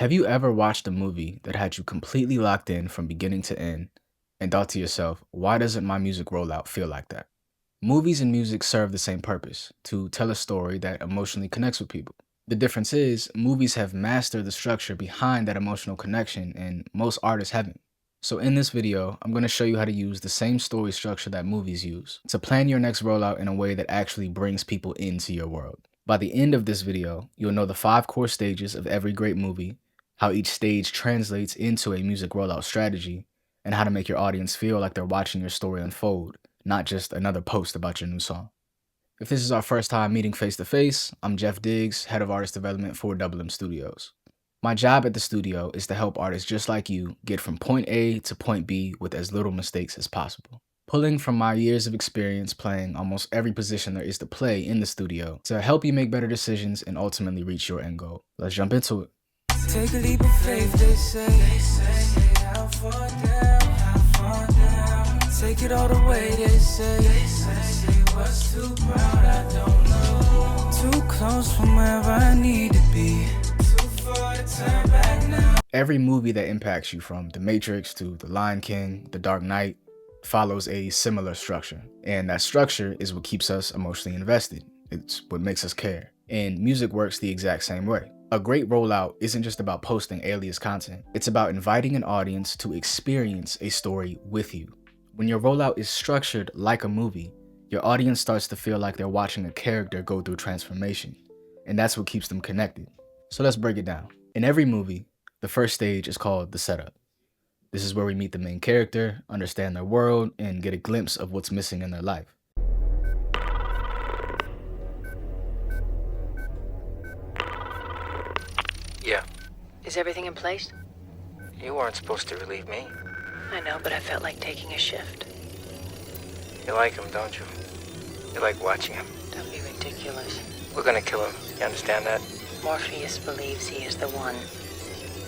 Have you ever watched a movie that had you completely locked in from beginning to end and thought to yourself, why doesn't my music rollout feel like that? Movies and music serve the same purpose, to tell a story that emotionally connects with people. The difference is, movies have mastered the structure behind that emotional connection and most artists haven't. So in this video, I'm going to show you how to use the same story structure that movies use to plan your next rollout in a way that actually brings people into your world. By the end of this video, you'll know the 5 core stages of every great movie, how each stage translates into a music rollout strategy, and how to make your audience feel like they're watching your story unfold, not just another post about your new song. If this is our first time meeting face to face, I'm Jeff Diggs, Head of Artist Development for Double M Studios. My job at the studio is to help artists just like you get from point A to point B with as little mistakes as possible. Pulling from my years of experience playing almost every position there is to play in the studio to help you make better decisions and ultimately reach your end goal. Let's jump into it. Take a leap of faith, they say, how far down, take it all the way, they say, what's too proud, I don't know, too close from where I need to be, too far to turn back now. Every movie that impacts you, from The Matrix to The Lion King, The Dark Knight, follows a similar structure. And that structure is what keeps us emotionally invested. It's what makes us care. And music works the exact same way. A great rollout isn't just about posting alias content. It's about inviting an audience to experience a story with you. When your rollout is structured like a movie, your audience starts to feel like they're watching a character go through transformation. And that's what keeps them connected. So let's break it down. In every movie, the first stage is called the setup. This is where we meet the main character, understand their world, and get a glimpse of what's missing in their life. Yeah, Is everything in place? you weren't supposed to relieve me. I know, but I felt like taking a shift. You like him, don't you? You like watching him. Don't be ridiculous. We're gonna kill him. You understand that? Morpheus believes he is the one.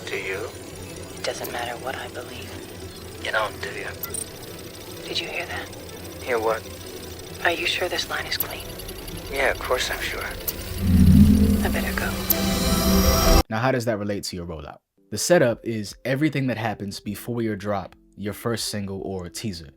Do you? It doesn't matter what I believe. You don't, do you? Did you hear that? Hear what? Are you sure this line is clean? Yeah, of course I'm sure. I better go. Now, how does that relate to your rollout? The setup is everything that happens before your drop, your first single or teaser.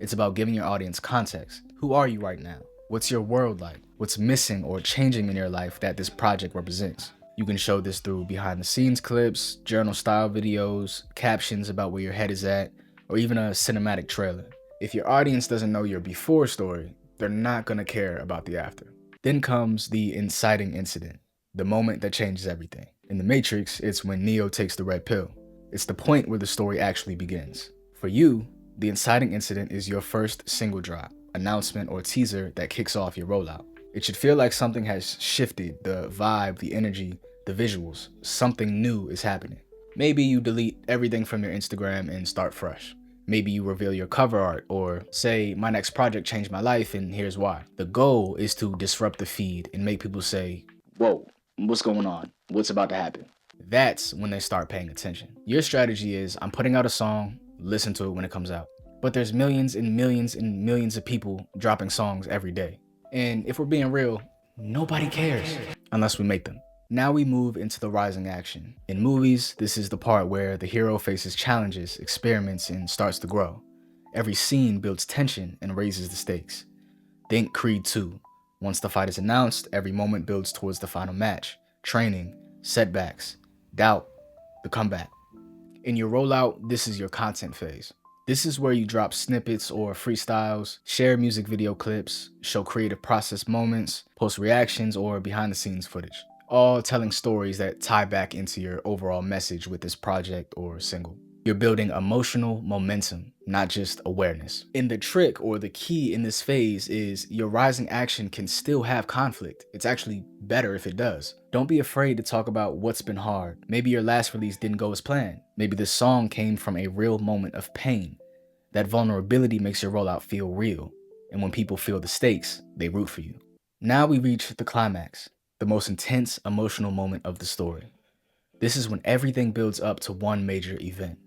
It's about giving your audience context. Who are you right now? What's your world like? What's missing or changing in your life that this project represents? You can show this through behind the scenes clips, journal style videos, captions about where your head is at, or even a cinematic trailer. If your audience doesn't know your before story, they're not gonna care about the after. Then comes the inciting incident, the moment that changes everything. In The Matrix, it's when Neo takes the red pill. It's the point where the story actually begins. For you, the inciting incident is your first single drop, announcement, or teaser that kicks off your rollout. It should feel like something has shifted, the vibe, the energy, the visuals. Something new is happening. Maybe you delete everything from your Instagram and start fresh. Maybe you reveal your cover art or say, my next project changed my life and here's why. The goal is to disrupt the feed and make people say, whoa, what's going on? What's about to happen? That's when they start paying attention. Your strategy is, I'm putting out a song, listen to it when it comes out. But there's millions and millions and millions of people dropping songs every day. And if we're being real, nobody cares unless we make them. Now we move into the rising action. In movies, this is the part where the hero faces challenges, experiments, and starts to grow. Every scene builds tension and raises the stakes. Think Creed 2. Once the fight is announced, every moment builds towards the final match. Training, setbacks, doubt, the comeback. In your rollout, this is your content phase. This is where you drop snippets or freestyles, share music video clips, show creative process moments, post reactions, or behind the scenes footage. All telling stories that tie back into your overall message with this project or single. You're building emotional momentum, not just awareness. And the trick or the key in this phase is your rising action can still have conflict. It's actually better if it does. Don't be afraid to talk about what's been hard. Maybe your last release didn't go as planned. Maybe this song came from a real moment of pain. That vulnerability makes your rollout feel real. And when people feel the stakes, they root for you. Now we reach the climax, the most intense emotional moment of the story. This is when everything builds up to one major event.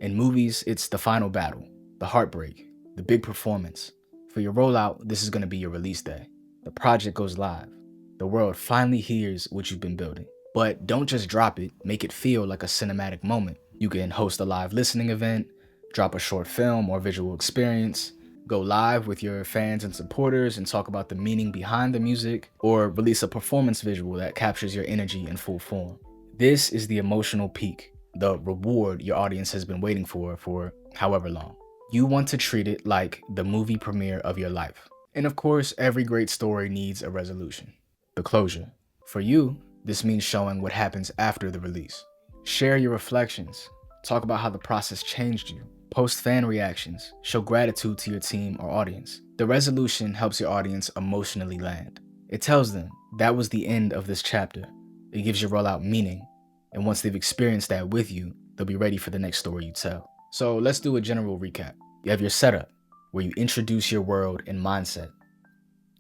In movies, it's the final battle, the heartbreak, the big performance. For your rollout, this is going to be your release day. The project goes live. The world finally hears what you've been building. But don't just drop it, make it feel like a cinematic moment. You can host a live listening event, drop a short film or visual experience, go live with your fans and supporters and talk about the meaning behind the music, or release a performance visual that captures your energy in full form. This is the emotional peak, the reward your audience has been waiting for however long. You want to treat it like the movie premiere of your life. And of course, every great story needs a resolution, the closure. For you, this means showing what happens after the release. Share your reflections, talk about how the process changed you, post fan reactions, show gratitude to your team or audience. The resolution helps your audience emotionally land. It tells them that was the end of this chapter. It gives your rollout meaning, and once they've experienced that with you, they'll be ready for the next story you tell. So let's do a general recap. You have your setup, where you introduce your world and mindset.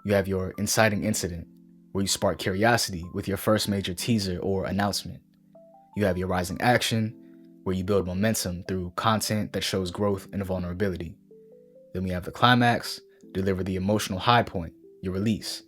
You have your inciting incident, where you spark curiosity with your first major teaser or announcement. You have your rising action, where you build momentum through content that shows growth and vulnerability. Then we have the climax, deliver the emotional high point, your release.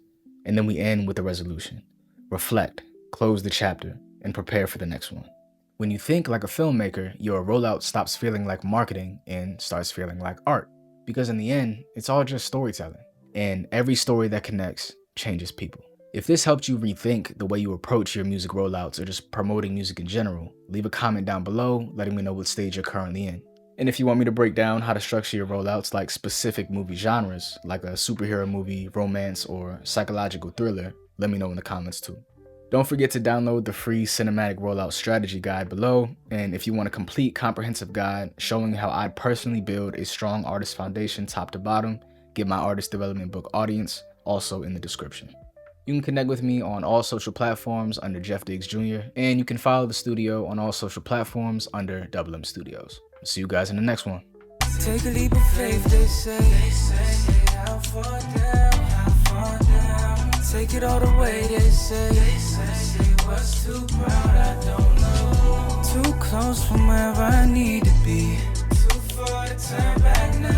And then we end with the resolution. Reflect, close the chapter, and prepare for the next one. When you think like a filmmaker, your rollout stops feeling like marketing and starts feeling like art. Because in the end, it's all just storytelling. And every story that connects changes people. If this helped you rethink the way you approach your music rollouts or just promoting music in general, leave a comment down below letting me know what stage you're currently in. And if you want me to break down how to structure your rollouts like specific movie genres, like a superhero movie, romance, or psychological thriller, let me know in the comments too. Don't forget to download the free cinematic rollout strategy guide below, and if you want a complete comprehensive guide showing how I personally build a strong artist foundation top to bottom, get my artist development book Audience, also in the description. You can connect with me on all social platforms under Jeff Diggs Jr., and you can follow the studio on all social platforms under M Studios. See you guys in the next one. Take a leap of faith, they say, how far down, take it all the way, they say, what's too proud, I don't know, too close from where I need to be, too far to turn back now.